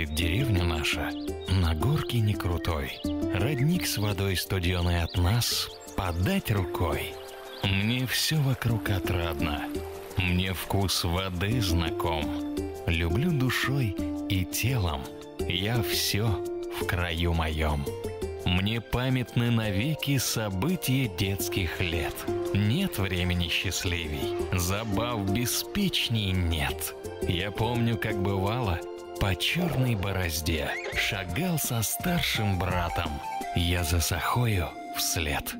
Стоит деревня наша на горке не крутой, родник с водой студеной от нас подать рукой. Мне все вокруг отрадно, мне вкус воды знаком. Люблю душой и телом, я все в краю моем. Мне памятны навеки события детских лет. Нет времени счастливей, забав беспечней нет. Я помню, как бывало, по черной борозде шагал со старшим братом, я за сахою вслед.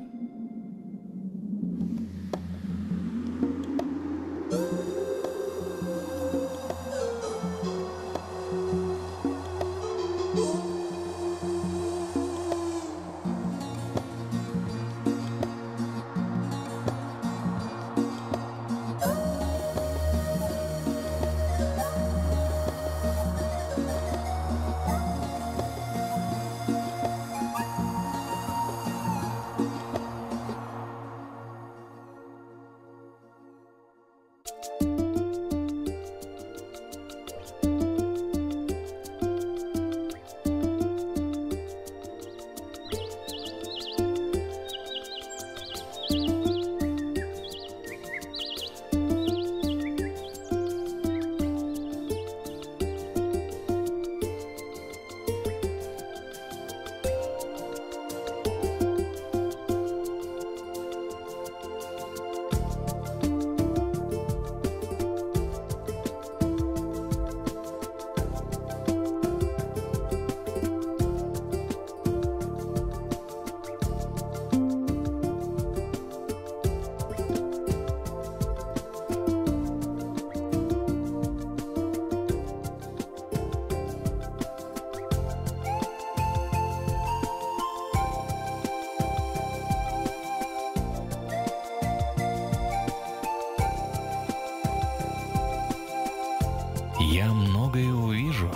Я многое увижу,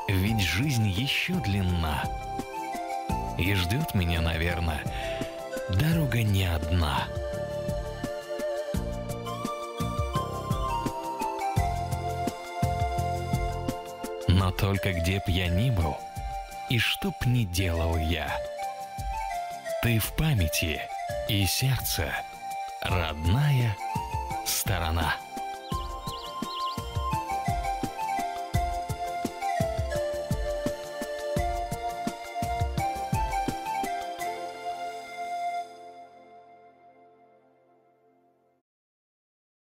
ведь жизнь еще длинна. И ждет меня, наверное, дорога не одна. Но только где б я ни был, и что б ни делал я, ты в памяти и сердце, родная сторона.